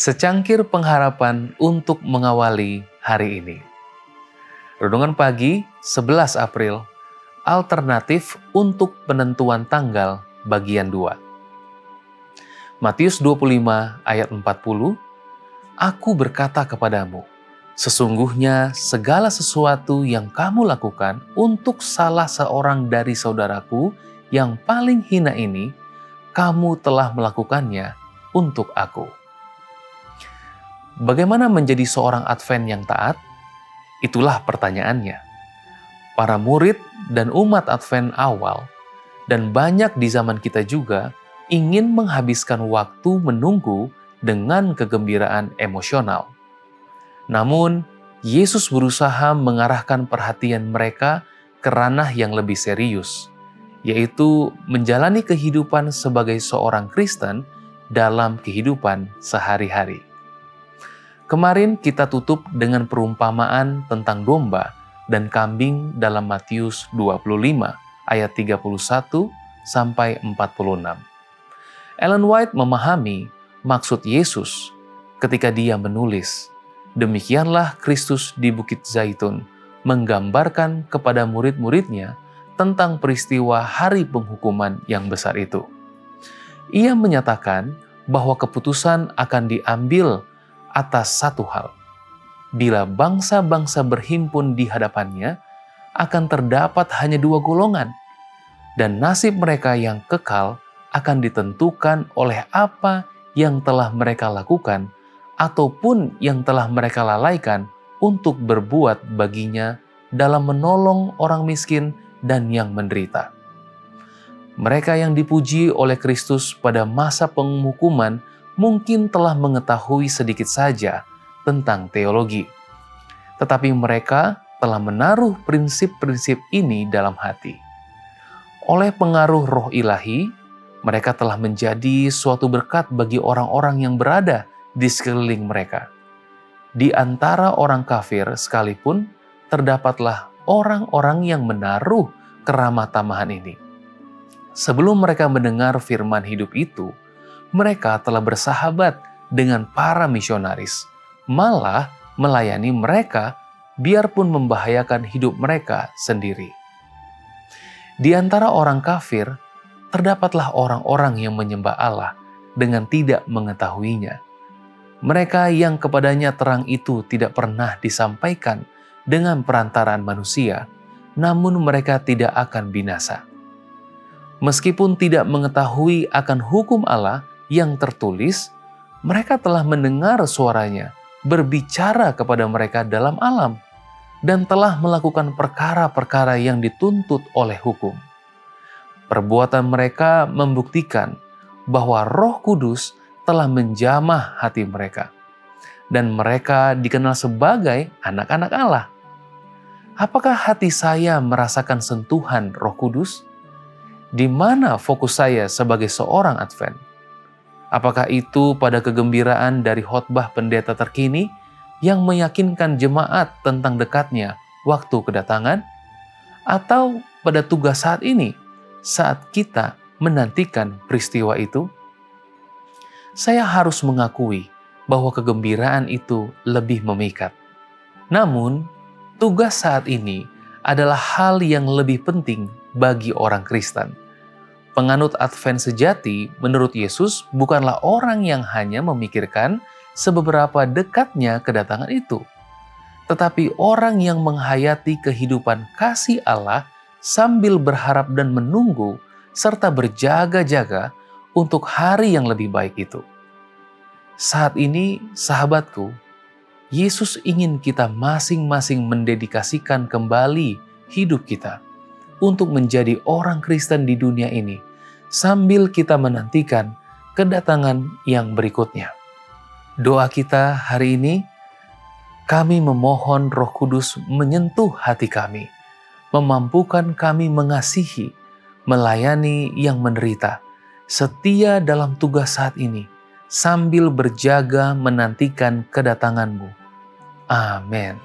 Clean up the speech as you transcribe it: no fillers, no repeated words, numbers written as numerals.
Secangkir pengharapan untuk mengawali hari ini. Renungan pagi 11 April, alternatif untuk penentuan tanggal bagian 2. Matius 25 ayat 40, Aku berkata kepadamu, sesungguhnya segala sesuatu yang kamu lakukan untuk salah seorang dari saudaraku yang paling hina ini, kamu telah melakukannya untuk aku. Bagaimana menjadi seorang Advent yang taat? Itulah pertanyaannya. Para murid dan umat Advent awal, dan banyak di zaman kita juga, ingin menghabiskan waktu menunggu dengan kegembiraan emosional. Namun, Yesus berusaha mengarahkan perhatian mereka ke ranah yang lebih serius, yaitu menjalani kehidupan sebagai seorang Kristen dalam kehidupan sehari-hari. Kemarin kita tutup dengan perumpamaan tentang domba dan kambing dalam Matius 25 ayat 31 sampai 46. Ellen White memahami maksud Yesus ketika dia menulis, demikianlah Kristus di Bukit Zaitun menggambarkan kepada murid-muridnya tentang peristiwa hari penghukuman yang besar itu. Ia menyatakan bahwa keputusan akan diambil atas satu hal. Bila bangsa-bangsa berhimpun di hadapannya, akan terdapat hanya dua golongan, dan nasib mereka yang kekal akan ditentukan oleh apa yang telah mereka lakukan ataupun yang telah mereka lalaikan untuk berbuat baginya dalam menolong orang miskin dan yang menderita. Mereka yang dipuji oleh Kristus pada masa penghukuman mungkin telah mengetahui sedikit saja tentang teologi, tetapi mereka telah menaruh prinsip-prinsip ini dalam hati. Oleh pengaruh Roh Ilahi, mereka telah menjadi suatu berkat bagi orang-orang yang berada di sekeliling mereka. Di antara orang kafir sekalipun, terdapatlah orang-orang yang menaruh keramah tamahan ini. Sebelum mereka mendengar firman hidup itu, mereka telah bersahabat dengan para misionaris, malah melayani mereka biarpun membahayakan hidup mereka sendiri. Di antara orang kafir, terdapatlah orang-orang yang menyembah Allah dengan tidak mengetahuinya. Mereka yang kepadanya terang itu tidak pernah disampaikan dengan perantaraan manusia, namun mereka tidak akan binasa. Meskipun tidak mengetahui akan hukum Allah yang tertulis, mereka telah mendengar suaranya berbicara kepada mereka dalam alam dan telah melakukan perkara-perkara yang dituntut oleh hukum. Perbuatan mereka membuktikan bahwa Roh Kudus telah menjamah hati mereka dan mereka dikenal sebagai anak-anak Allah. Apakah hati saya merasakan sentuhan Roh Kudus? Di mana fokus saya sebagai seorang Advent? Apakah itu pada kegembiraan dari khotbah pendeta terkini yang meyakinkan jemaat tentang dekatnya waktu kedatangan? Atau pada tugas saat ini, saat kita menantikan peristiwa itu? Saya harus mengakui bahwa kegembiraan itu lebih memikat. Namun, tugas saat ini adalah hal yang lebih penting bagi orang Kristen. Penganut Advent sejati menurut Yesus bukanlah orang yang hanya memikirkan seberapa dekatnya kedatangan itu, tetapi orang yang menghayati kehidupan kasih Allah sambil berharap dan menunggu serta berjaga-jaga untuk hari yang lebih baik itu. Saat ini, sahabatku, Yesus ingin kita masing-masing mendedikasikan kembali hidup kita untuk menjadi orang Kristen di dunia ini, sambil kita menantikan kedatangan yang berikutnya. Doa kita hari ini, kami memohon Roh Kudus menyentuh hati kami, memampukan kami mengasihi, melayani yang menderita, setia dalam tugas saat ini, sambil berjaga menantikan kedatangan-Mu. Amin.